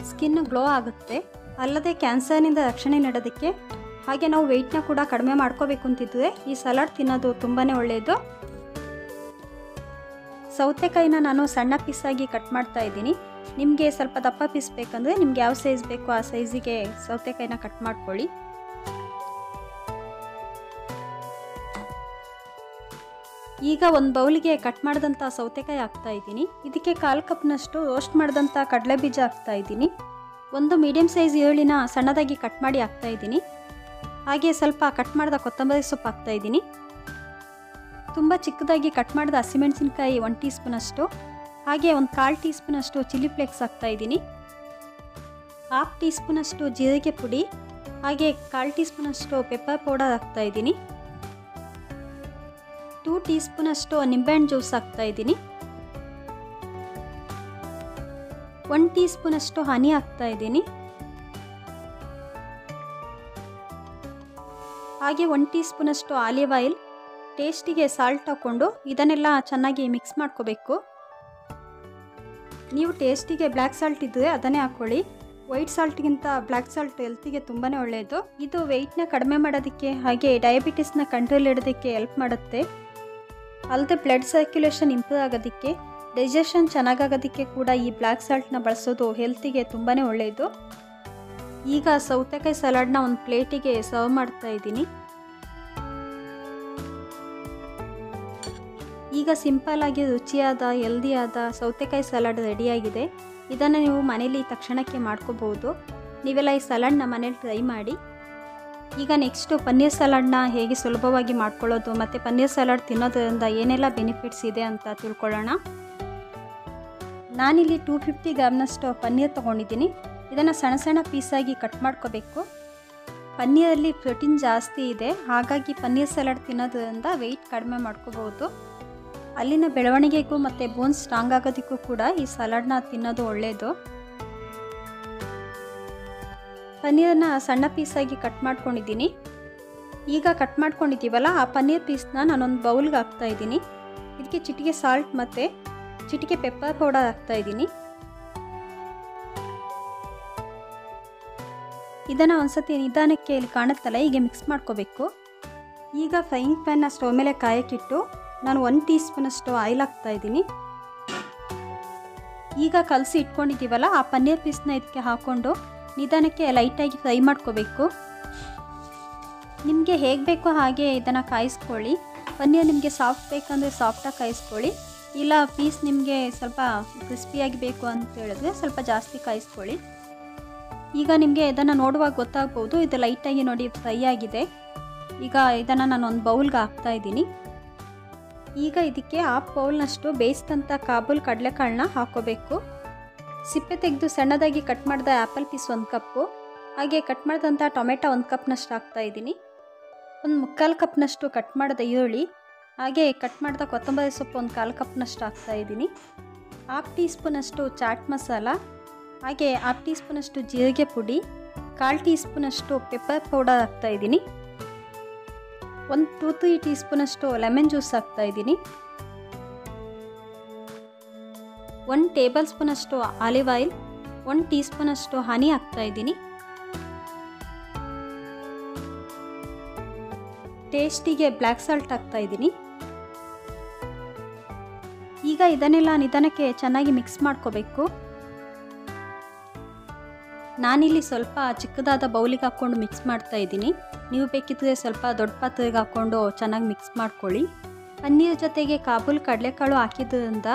ಸ್ಕಿನ್ ಗ್ಲೋ ಆಗುತ್ತೆ, ಅಲ್ಲದೆ ಕ್ಯಾನ್ಸರ್ನಿಂದ ರಕ್ಷಣೆ ನೀಡೋದಕ್ಕೆ, ಹಾಗೆ ನಾವು ವೆಯ್ಟ್ನ ಕೂಡ ಕಡಿಮೆ ಮಾಡ್ಕೋಬೇಕು ಅಂತಿದ್ರೆ ಈ ಸಲಾಡ್ ತಿನ್ನೋದು ತುಂಬಾ ಒಳ್ಳೆಯದು. ಸೌತೆಕಾಯಿನ ನಾನು ಸಣ್ಣ ಪೀಸಾಗಿ ಕಟ್ ಮಾಡ್ತಾ ಇದ್ದೀನಿ. ನಿಮಗೆ ಸ್ವಲ್ಪ ದಪ್ಪ ಪೀಸ್ ಬೇಕಂದರೆ ನಿಮ್ಗೆ ಯಾವ ಸೈಜ್ ಬೇಕೋ ಆ ಸೈಜಿಗೆ ಸೌತೆಕಾಯಿನ ಕಟ್ ಮಾಡ್ಕೊಳ್ಳಿ. ಈಗ ಒಂದು ಬೌಲಿಗೆ ಕಟ್ ಮಾಡಿದಂಥ ಸೌತೆಕಾಯಿ ಹಾಕ್ತಾ ಇದ್ದೀನಿ. ಇದಕ್ಕೆ 1/4 ಕಪ್ನಷ್ಟು ರೋಸ್ಟ್ ಮಾಡಿದಂಥ ಕಡಲೆ ಬೀಜ ಹಾಕ್ತಾ ಇದ್ದೀನಿ. ಒಂದು ಮೀಡಿಯಮ್ ಸೈಜ್ ಈರುಳ್ಳಿನ ಸಣ್ಣದಾಗಿ ಕಟ್ ಮಾಡಿ ಹಾಕ್ತಾ ಇದ್ದೀನಿ. ಹಾಗೆ ಸ್ವಲ್ಪ ಕಟ್ ಮಾಡಿದ ಕೊತ್ತಂಬರಿ ಸೊಪ್ಪು ಹಾಕ್ತಾ ಇದ್ದೀನಿ. ತುಂಬ ಚಿಕ್ಕದಾಗಿ ಕಟ್ ಮಾಡಿದ ಹಸಿಮೆಣಸಿನಕಾಯಿ 1 ಟೀ ಸ್ಪೂನಷ್ಟು, ಹಾಗೆ ಒಂದು 1/4 ಟೀ ಸ್ಪೂನಷ್ಟು ಚಿಲ್ಲಿ ಫ್ಲೇಕ್ಸ್ ಹಾಕ್ತಾ ಇದ್ದೀನಿ. 1/2 ಟೀ ಸ್ಪೂನಷ್ಟು ಜೀರಿಗೆ ಪುಡಿ, ಹಾಗೆ 1/4 ಟೀ ಸ್ಪೂನಷ್ಟು ಪೆಪ್ಪರ್ ಪೌಡರ್ ಹಾಕ್ತಾ ಇದ್ದೀನಿ. 2 ಟೀ ಸ್ಪೂನಷ್ಟು ನಿಂಬೆಹಣ್ಣು ಜ್ಯೂಸ್ ಹಾಕ್ತಾ ಇದ್ದೀನಿ. 1 ಟೀ ಸ್ಪೂನಷ್ಟು ಹನಿ ಹಾಕ್ತಾ ಇದ್ದೀನಿ. ಹಾಗೆ 1 ಟೀ ಸ್ಪೂನಷ್ಟು ಆಲಿವ್ ಆಯಿಲ್, ಟೇಸ್ಟಿಗೆ ಸಾಲ್ಟ್ ಹಾಕ್ಕೊಂಡು ಇದನ್ನೆಲ್ಲ ಚೆನ್ನಾಗಿ ಮಿಕ್ಸ್ ಮಾಡ್ಕೋಬೇಕು. ನೀವು ಟೇಸ್ಟಿಗೆ ಬ್ಲ್ಯಾಕ್ ಸಾಲ್ಟ್ ಇದ್ದರೆ ಅದನ್ನೇ ಹಾಕ್ಕೊಳ್ಳಿ. ವೈಟ್ ಸಾಲ್ಟ್ಗಿಂತ ಬ್ಲ್ಯಾಕ್ ಸಾಲ್ಟ್ ಹೆಲ್ತಿಗೆ ತುಂಬಾ ಒಳ್ಳೆಯದು. ಇದು ವೆಯ್ಟ್ನ ಕಡಿಮೆ ಮಾಡೋದಕ್ಕೆ ಹಾಗೆ ಡಯಾಬಿಟಿಸ್ನ ಕಂಟ್ರೋಲ್ ಇಡೋದಕ್ಕೆ ಹೆಲ್ಪ್ ಮಾಡುತ್ತೆ. ಅಲ್ಲದೆ ಬ್ಲಡ್ ಸರ್ಕ್ಯುಲೇಷನ್ ಇಂಪ್ರೂವ್ ಆಗೋದಕ್ಕೆ, ಡೈಜೆಷನ್ ಚೆನ್ನಾಗಾಗೋದಕ್ಕೆ ಕೂಡ ಈ ಬ್ಲ್ಯಾಕ್ ಸಾಲ್ಟ್ನ ಬಳಸೋದು ಹೆಲ್ತಿಗೆ ತುಂಬಾ ಒಳ್ಳೆಯದು. ಈಗ ಸೌತೆಕಾಯಿ ಸಲಾಡ್ನ ಒಂದು ಪ್ಲೇಟಿಗೆ ಸರ್ವ್ ಮಾಡ್ತಾ ಇದ್ದೀನಿ. ಈಗ ಸಿಂಪಲ್ ಆಗಿ ರುಚಿಯಾದ ಹೆಲ್ದಿಯಾದ ಸೌತೆಕಾಯಿ ಸಲಾಡ್ ರೆಡಿಯಾಗಿದೆ. ಇದನ್ನು ನೀವು ಮನೇಲಿ ತಕ್ಷಣಕ್ಕೆ ಮಾಡ್ಕೋಬಹುದು. ನೀವೆಲ್ಲ ಈ ಸಲಾಡ್ನ ಮನೇಲಿ ಟ್ರೈ ಮಾಡಿ. ಈಗ ನೆಕ್ಸ್ಟು ಪನ್ನೀರ್ ಸಲಾಡ್ನ ಹೇಗೆ ಸುಲಭವಾಗಿ ಮಾಡ್ಕೊಳ್ಳೋದು ಮತ್ತು ಪನ್ನೀರ್ ಸಲಾಡ್ ತಿನ್ನೋದ್ರಿಂದ ಏನೆಲ್ಲ ಬೆನಿಫಿಟ್ಸ್ ಇದೆ ಅಂತ ತಿಳ್ಕೊಳ್ಳೋಣ. ನಾನಿಲ್ಲಿ 250 ಗ್ರಾಮ್ನಷ್ಟು ಪನ್ನೀರ್ ತೊಗೊಂಡಿದ್ದೀನಿ. ಇದನ್ನು ಸಣ್ಣ ಸಣ್ಣ ಪೀಸಾಗಿ ಕಟ್ ಮಾಡ್ಕೋಬೇಕು. ಪನ್ನೀರಲ್ಲಿ ಪ್ರೋಟೀನ್ ಜಾಸ್ತಿ ಇದೆ, ಹಾಗಾಗಿ ಪನ್ನೀರ್ ಸಲಾಡ್ ತಿನ್ನೋದ್ರಿಂದ ವೆಯ್ಟ್ ಕಡಿಮೆ ಮಾಡ್ಕೋಬಹುದು. ಅಲ್ಲಿನ ಬೆಳವಣಿಗೆಗೂ ಮತ್ತು ಬೋನ್ಸ್ ಸ್ಟ್ರಾಂಗ್ ಆಗೋದಕ್ಕೂ ಕೂಡ ಈ ಸಲಾಡ್ನ ತಿನ್ನೋದು ಒಳ್ಳೆಯದು. ಪನ್ನೀರನ್ನ ಸಣ್ಣ ಪೀಸಾಗಿ ಕಟ್ ಮಾಡ್ಕೊಂಡಿದ್ದೀನಿ. ಈಗ ಕಟ್ ಮಾಡ್ಕೊಂಡಿದ್ದೀವಲ್ಲ ಆ ಪನ್ನೀರ್ ಪೀಸ್ನ ನಾನೊಂದು ಬೌಲ್ಗೆ ಹಾಕ್ತಾ ಇದ್ದೀನಿ. ಇದಕ್ಕೆ ಚಿಟಿಕೆ ಸಾಲ್ಟ್ ಮತ್ತು ಚಿಟಿಕೆ ಪೆಪ್ಪರ್ ಪೌಡರ್ ಹಾಕ್ತಾ ಇದ್ದೀನಿ. ಇದನ್ನು ಒಂದ್ಸತಿ ನಿಧಾನಕ್ಕೆ ಇಲ್ಲಿ ಕಾಣುತ್ತಲ್ಲ ಹೀಗೆ ಮಿಕ್ಸ್ ಮಾಡ್ಕೋಬೇಕು. ಈಗ ಫ್ರೈಯಿಂಗ್ ಪ್ಯಾನ್ನ ಸ್ಟವ್ ಮೇಲೆ ಕಾಯಕ್ಕಿಟ್ಟು ನಾನು 1 ಟೀ ಸ್ಪೂನಷ್ಟು ಆಯಿಲ್ ಹಾಕ್ತಾ ಇದ್ದೀನಿ. ಈಗ ಕಲಸಿ ಇಟ್ಕೊಂಡಿದ್ದೀವಲ್ಲ ಆ ಪನ್ನೀರ್ ಪೀಸ್ನ ಇದಕ್ಕೆ ಹಾಕ್ಕೊಂಡು ನಿಧಾನಕ್ಕೆ ಲೈಟಾಗಿ ಫ್ರೈ ಮಾಡ್ಕೋಬೇಕು. ನಿಮಗೆ ಹೇಗೆ ಬೇಕೋ ಹಾಗೆ ಇದನ್ನು ಕಾಯಿಸ್ಕೊಳ್ಳಿ. ಪನ್ನೀರ್ ನಿಮಗೆ ಸಾಫ್ಟ್ ಬೇಕಂದರೆ ಸಾಫ್ಟಾಗಿ ಕಾಯಿಸ್ಕೊಳ್ಳಿ, ಇಲ್ಲ ಪೀಸ್ ನಿಮಗೆ ಸ್ವಲ್ಪ ಕ್ರಿಸ್ಪಿಯಾಗಿ ಬೇಕು ಅಂತ ಹೇಳಿದ್ರೆ ಸ್ವಲ್ಪ ಜಾಸ್ತಿ ಕಾಯಿಸ್ಕೊಳ್ಳಿ. ಈಗ ನಿಮಗೆ ಇದನ್ನು ನೋಡುವಾಗ ಗೊತ್ತಾಗ್ಬೋದು, ಇದು ಲೈಟಾಗಿ ನೋಡಿ ಫ್ರೈ ಆಗಿದೆ. ಈಗ ಇದನ್ನು ನಾನು ಒಂದು ಬೌಲ್ಗೆ ಹಾಕ್ತಾ ಇದ್ದೀನಿ. ಈಗ ಇದಕ್ಕೆ ಹಾಫ್ ಬೌಲ್ನಷ್ಟು ಬೇಯಿಸಿದಂಥ ಕಾಬೂಲ್ ಕಡಲೆಕಾಳನ್ನ ಹಾಕೋಬೇಕು. ಸಿಪ್ಪೆ ತೆಗೆದು ಸಣ್ಣದಾಗಿ ಕಟ್ ಮಾಡಿದ ಆ್ಯಪಲ್ ಪೀಸ್ 1 ಕಪ್ಪು, ಹಾಗೆ ಕಟ್ ಮಾಡಿದಂಥ ಟೊಮೆಟೊ 1 ಕಪ್ನಷ್ಟು ಹಾಕ್ತಾ ಇದ್ದೀನಿ. ಒಂದು 3/4 ಕಪ್ನಷ್ಟು ಕಟ್ ಮಾಡಿದ ಈರುಳ್ಳಿ, ಹಾಗೆ ಕಟ್ ಮಾಡಿದ ಕೊತ್ತಂಬರಿ ಸೊಪ್ಪು 1/4 ಕಪ್ನಷ್ಟು ಹಾಕ್ತಾ ಇದ್ದೀನಿ. 1/2 ಟೀ ಸ್ಪೂನಷ್ಟು ಚಾಟ್ ಮಸಾಲ, ಹಾಗೆ 1/2 ಟೀ ಸ್ಪೂನಷ್ಟು ಜೀರಿಗೆ ಪುಡಿ, 1/4 ಟೀ ಸ್ಪೂನಷ್ಟು ಪೆಪ್ಪರ್ ಪೌಡರ್ ಹಾಕ್ತಾ ಇದ್ದೀನಿ. 2-3 ಟೀ ಸ್ಪೂನಷ್ಟು ಲೆಮನ್ ಜ್ಯೂಸ್ ಹಾಕ್ತಾ ಇದ್ದೀನಿ. 1 ಟೇಬಲ್ ಸ್ಪೂನಷ್ಟು ಆಲಿವ್ ಆಯಿಲ್, 1 ಟೀ ಸ್ಪೂನಷ್ಟು ಹನಿ ಹಾಕ್ತಾ ಇದ್ದೀನಿ. ಟೇಸ್ಟಿಗೆ ಬ್ಲ್ಯಾಕ್ ಸಾಲ್ಟ್ ಹಾಕ್ತಾ ಇದ್ದೀನಿ. ಈಗ ಇದನ್ನೆಲ್ಲ ನಿಧಾನಕ್ಕೆ ಚೆನ್ನಾಗಿ ಮಿಕ್ಸ್ ಮಾಡ್ಕೋಬೇಕು. ನಾನಿಲ್ಲಿ ಸ್ವಲ್ಪ ಚಿಕ್ಕದಾದ ಬೌಲಿಗೆ ಹಾಕ್ಕೊಂಡು ಮಿಕ್ಸ್ ಮಾಡ್ತಾ ಇದ್ದೀನಿ. ನೀವು ಬೇಕಿದ್ರೆ ಸ್ವಲ್ಪ ದೊಡ್ಡ ಪಾತ್ರೆಗೆ ಹಾಕ್ಕೊಂಡು ಚೆನ್ನಾಗಿ ಮಿಕ್ಸ್ ಮಾಡ್ಕೊಳ್ಳಿ. ಪನ್ನೀರ್ ಜೊತೆಗೆ ಕಾಬೂಲ್ ಕಡಲೆಕಾಳು ಹಾಕಿದ್ರಿಂದ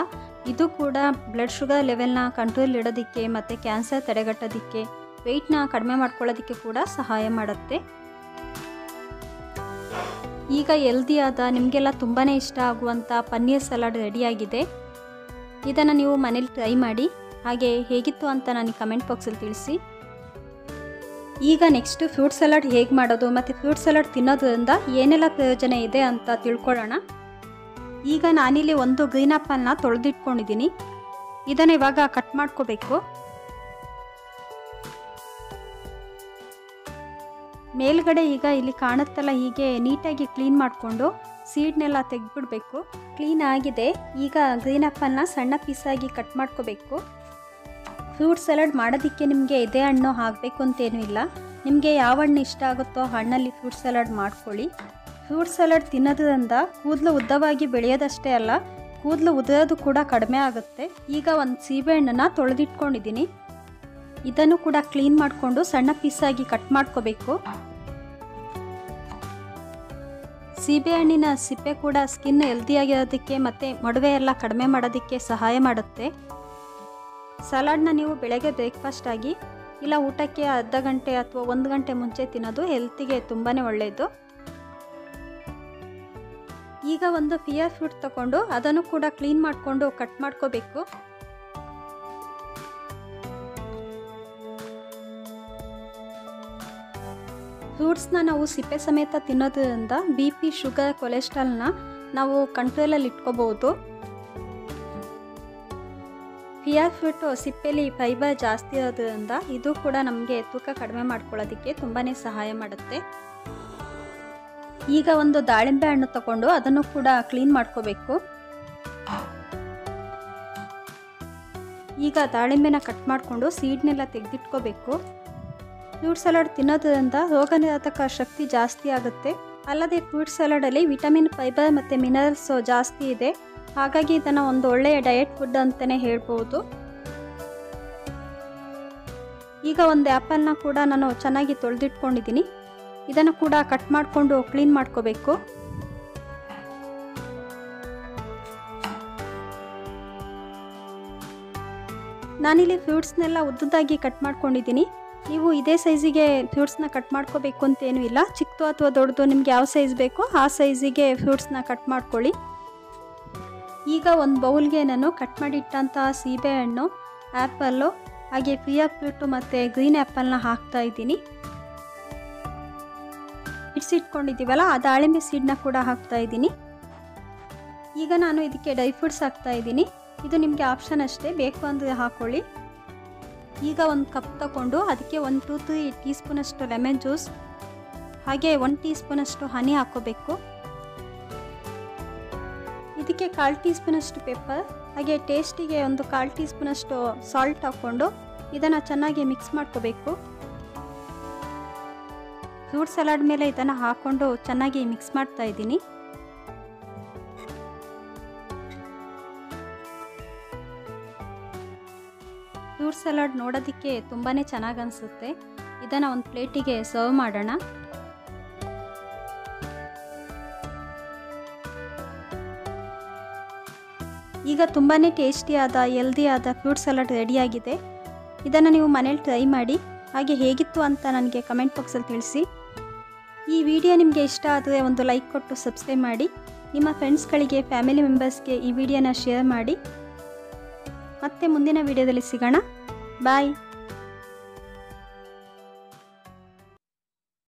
ಇದು ಕೂಡ ಬ್ಲಡ್ ಶುಗರ್ ಲೆವೆಲ್ನ ಕಂಟ್ರೋಲ್ ಇಡೋದಕ್ಕೆ ಮತ್ತು ಕ್ಯಾನ್ಸರ್ ತಡೆಗಟ್ಟೋದಕ್ಕೆ, ವೆಯ್ಟ್ನ ಕಡಿಮೆ ಮಾಡ್ಕೊಳ್ಳೋದಕ್ಕೆ ಕೂಡ ಸಹಾಯ ಮಾಡುತ್ತೆ. ಈಗ ಹೆಲ್ದಿಯಾದ ನಿಮಗೆಲ್ಲ ತುಂಬಾ ಇಷ್ಟ ಆಗುವಂಥ ಪನ್ನೀರ್ ಸಲಾಡ್ ರೆಡಿಯಾಗಿದೆ. ಇದನ್ನು ನೀವು ಮನೇಲಿ ಟ್ರೈ ಮಾಡಿ, ಹಾಗೆ ಹೇಗಿತ್ತು ಅಂತ ನನಗೆ ಕಮೆಂಟ್ ಬಾಕ್ಸಲ್ಲಿ ತಿಳಿಸಿ. ಈಗ ನೆಕ್ಸ್ಟು ಫ್ರೂಟ್ ಸಲಾಡ್ ಹೇಗೆ ಮಾಡೋದು ಮತ್ತು ಫ್ರೂಟ್ ಸಲಾಡ್ ತಿನ್ನೋದ್ರಿಂದ ಏನೆಲ್ಲ ಪ್ರಯೋಜನ ಇದೆ ಅಂತ ತಿಳ್ಕೊಳ್ಳೋಣ. ಈಗ ನಾನಿಲ್ಲಿ 1 ಗ್ರೀನ್ ಆ್ಯಪಲ್ನ ತೊಳೆದಿಟ್ಕೊಂಡಿದ್ದೀನಿ. ಇದನ್ನು ಇವಾಗ ಕಟ್ ಮಾಡ್ಕೋಬೇಕು. ಮೇಲ್ಗಡೆ ಈಗ ಇಲ್ಲಿ ಕಾಣುತ್ತಲ್ಲ ಹೀಗೆ ನೀಟಾಗಿ ಕ್ಲೀನ್ ಮಾಡಿಕೊಂಡು ಸೀಡ್ನೆಲ್ಲ ತೆಗೆದ್ಬಿಡ್ಬೇಕು. ಕ್ಲೀನ್ ಆಗಿದೆ. ಈಗ ಗ್ರೀನ್ ಆ್ಯಪಲ್ನ ಸಣ್ಣ ಪೀಸಾಗಿ ಕಟ್ ಮಾಡ್ಕೋಬೇಕು. ಫ್ರೂಟ್ ಸಲಾಡ್ ಮಾಡೋದಕ್ಕೆ ನಿಮಗೆ ಇದೇ ಹಣ್ಣು ಹಾಕಬೇಕು ಅಂತೇನೂ ಇಲ್ಲ. ನಿಮಗೆ ಯಾವ ಹಣ್ಣು ಇಷ್ಟ ಆಗುತ್ತೋ ಹಣ್ಣಲ್ಲಿ ಫ್ರೂಟ್ ಸಲಾಡ್ ಮಾಡ್ಕೊಳ್ಳಿ. ಫ್ರೂಟ್ ಸಲಾಡ್ ತಿನ್ನೋದ್ರಿಂದ ಕೂದಲು ಉದ್ದವಾಗಿ ಬೆಳೆಯೋದಷ್ಟೇ ಅಲ್ಲ, ಕೂದಲು ಉದುರೋದು ಕೂಡ ಕಡಿಮೆ ಆಗುತ್ತೆ. ಈಗ ಒಂದು ಸೀಬೆಹಣ್ಣನ್ನು ತೊಳೆದಿಟ್ಕೊಂಡಿದ್ದೀನಿ. ಇದನ್ನು ಕೂಡ ಕ್ಲೀನ್ ಮಾಡಿಕೊಂಡು ಸಣ್ಣ ಪೀಸಾಗಿ ಕಟ್ ಮಾಡ್ಕೋಬೇಕು. ಸೀಬೆಹಣ್ಣಿನ ಸಿಪ್ಪೆ ಕೂಡ ಸ್ಕಿನ್ ಹೆಲ್ದಿಯಾಗಿರೋದಕ್ಕೆ ಮತ್ತು ಮೊಡವೆ ಎಲ್ಲ ಕಡಿಮೆ ಮಾಡೋದಕ್ಕೆ ಸಹಾಯ ಮಾಡುತ್ತೆ. ಸಲಾಡ್ನ ನೀವು ಬೆಳಗ್ಗೆ ಬ್ರೇಕ್ಫಾಸ್ಟ್ ಆಗಿ ಇಲ್ಲ ಊಟಕ್ಕೆ ಅರ್ಧ ಗಂಟೆ ಅಥವಾ 1 ಗಂಟೆ ಮುಂಚೆ ತಿನ್ನೋದು ಹೆಲ್ತಿಗೆ ತುಂಬಾ ಒಳ್ಳೆಯದು. ಈಗ ಒಂದು ಫಿಯರ್ ಫ್ರೂಟ್ ತಗೊಂಡು ಅದನ್ನು ಕೂಡ ಕ್ಲೀನ್ ಮಾಡಿಕೊಂಡು ಕಟ್ ಮಾಡ್ಕೋಬೇಕು. ಫ್ರೂಟ್ಸ್ನ ನಾವು ಸಿಪ್ಪೆ ಸಮೇತ ತಿನ್ನೋದ್ರಿಂದ BP, ಶುಗರ್, ಕೊಲೆಸ್ಟ್ರಾಲ್ನ ನಾವು ಕಂಟ್ರೋಲಲ್ಲಿ ಇಟ್ಕೋಬಹುದು. ಫಿಯರ್ ಫ್ರೂಟು ಸಿಪ್ಪೆಲಿ ಫೈಬರ್ ಜಾಸ್ತಿ ಇರೋದ್ರಿಂದ ಇದು ಕೂಡ ನಮಗೆ ತೂಕ ಕಡಿಮೆ ಮಾಡ್ಕೊಳ್ಳೋದಕ್ಕೆ ತುಂಬಾ ಸಹಾಯ ಮಾಡುತ್ತೆ. ಈಗ ಒಂದು ದಾಳಿಂಬೆ ಹಣ್ಣು ತಗೊಂಡು ಅದನ್ನು ಕೂಡ ಕ್ಲೀನ್ ಮಾಡ್ಕೋಬೇಕು. ಈಗ ದಾಳಿಂಬೆನ ಕಟ್ ಮಾಡಿಕೊಂಡು ಸೀಡ್ನೆಲ್ಲ ತೆಗೆದಿಟ್ಕೋಬೇಕು. ಫ್ರೂಟ್ ಸಲಾಡ್ ತಿನ್ನೋದ್ರಿಂದ ರೋಗ ನಿರೋಧಕ ಶಕ್ತಿ ಜಾಸ್ತಿ ಆಗುತ್ತೆ. ಅಲ್ಲದೆ ಫ್ರೂಟ್ ಸಲಾಡಲ್ಲಿ ವಿಟಮಿನ್, ಫೈಬರ್ ಮತ್ತು ಮಿನರಲ್ಸ್ ಜಾಸ್ತಿ ಇದೆ. ಹಾಗಾಗಿ ಇದನ್ನು ಒಂದು ಒಳ್ಳೆಯ ಡಯಟ್ ಫುಡ್ ಅಂತಲೇ ಹೇಳ್ಬೋದು. ಈಗ ಒಂದು ಆ್ಯಪಲ್ನ ಕೂಡ ನಾನು ಚೆನ್ನಾಗಿ ತೊಳೆದಿಟ್ಕೊಂಡಿದ್ದೀನಿ. ಇದನ್ನು ಕೂಡ ಕಟ್ ಮಾಡಿಕೊಂಡು ಕ್ಲೀನ್ ಮಾಡ್ಕೋಬೇಕು. ನಾನಿಲ್ಲಿ ಫ್ರೂಟ್ಸ್ನೆಲ್ಲ ಉದ್ದದಾಗಿ ಕಟ್ ಮಾಡ್ಕೊಂಡಿದ್ದೀನಿ. ನೀವು ಇದೇ ಸೈಜಿಗೆ ಫ್ರೂಟ್ಸ್ನ ಕಟ್ ಮಾಡ್ಕೋಬೇಕು ಅಂತೇನೂ ಇಲ್ಲ. ಚಿಕ್ಕದು ಅಥವಾ ದೊಡ್ಡದು ನಿಮ್ಗೆ ಯಾವ ಸೈಜ್ ಬೇಕೋ ಆ ಸೈಜಿಗೆ ಫ್ರೂಟ್ಸ್ನ ಕಟ್ ಮಾಡ್ಕೊಳ್ಳಿ. ಈಗ ಒಂದು ಬೌಲ್ಗೆ ನಾನು ಕಟ್ ಮಾಡಿಟ್ಟಂತಹ ಸೀಬೆಹಣ್ಣು, ಆ್ಯಪಲ್ಲು, ಹಾಗೆ ಫಿಯರ್ ಫ್ರೂಟು ಮತ್ತು ಗ್ರೀನ್ ಆ್ಯಪಲ್ನ ಹಾಕ್ತಾ ಇದ್ದೀನಿ. ಇಟ್ಸಿಟ್ಕೊಂಡಿದ್ದೀವಲ್ಲ ಆ ದಾಳಿಂಬೆ ಸೀಡ್ನ ಕೂಡ ಹಾಕ್ತಾ ಇದ್ದೀನಿ. ಈಗ ನಾನು ಇದಕ್ಕೆ ಡ್ರೈ ಫ್ರೂಟ್ಸ್ ಹಾಕ್ತಾ ಇದ್ದೀನಿ. ಇದು ನಿಮಗೆ ಆಪ್ಷನ್ ಅಷ್ಟೇ, ಬೇಕು ಅಂದರೆ ಹಾಕ್ಕೊಳ್ಳಿ. ಈಗ ಒಂದು ಕಪ್ ತಗೊಂಡು ಅದಕ್ಕೆ 1-3 ಟೀ ಸ್ಪೂನಷ್ಟು ಲೆಮನ್ ಜ್ಯೂಸ್, ಹಾಗೆ 1 ಟೀ ಸ್ಪೂನಷ್ಟು ಹನಿ ಹಾಕ್ಕೋಬೇಕು. ಇದಕ್ಕೆ 1/4 ಟೀ ಸ್ಪೂನಷ್ಟು ಪೆಪ್ಪರ್, ಹಾಗೆ ಟೇಸ್ಟಿಗೆ ಒಂದು 1/4 ಟೀ ಸ್ಪೂನಷ್ಟು ಸಾಲ್ಟ್ ಹಾಕ್ಕೊಂಡು ಇದನ್ನು ಚೆನ್ನಾಗಿ ಮಿಕ್ಸ್ ಮಾಡ್ಕೋಬೇಕು. ಫ್ರೂಟ್ ಸಲಾಡ್ ಮೇಲೆ ಇದನ್ನು ಹಾಕ್ಕೊಂಡು ಚೆನ್ನಾಗಿ ಮಿಕ್ಸ್ ಮಾಡ್ತಾ ಇದ್ದೀನಿ. ಫ್ರೂಟ್ ಸಲಾಡ್ ನೋಡೋದಕ್ಕೆ ತುಂಬಾ ಚೆನ್ನಾಗಿ ಅನಿಸುತ್ತೆ. ಇದನ್ನು ಒಂದು ಪ್ಲೇಟಿಗೆ ಸರ್ವ್ ಮಾಡೋಣ. ಈಗ ತುಂಬಾ ಟೇಸ್ಟಿಯಾದ ಹೆಲ್ದಿಯಾದ ಫ್ರೂಟ್ ಸಲಾಡ್ ರೆಡಿಯಾಗಿದೆ. ಇದನ್ನು ನೀವು ಮನೇಲಿ ಟ್ರೈ ಮಾಡಿ, ಹಾಗೆ ಹೇಗಿತ್ತು ಅಂತ ನನಗೆ ಕಮೆಂಟ್ ಬಾಕ್ಸಲ್ಲಿ ತಿಳಿಸಿ. ಈ ವಿಡಿಯೋ ನಿಮಗೆ ಇಷ್ಟ ಆದರೆ ಒಂದು ಲೈಕ್ ಕೊಟ್ಟು ಸಬ್ಸ್ಕ್ರೈಬ್ ಮಾಡಿ. ನಿಮ್ಮ ಫ್ರೆಂಡ್ಸ್ಗಳಿಗೆ, ಫ್ಯಾಮಿಲಿ ಮೆಂಬರ್ಸ್ಗೆ ಈ ವಿಡಿಯೋನ ಶೇರ್ ಮಾಡಿ. ಮತ್ತೆ ಮುಂದಿನ ವಿಡಿಯೋದಲ್ಲಿ ಸಿಗೋಣ. ಬಾಯ್.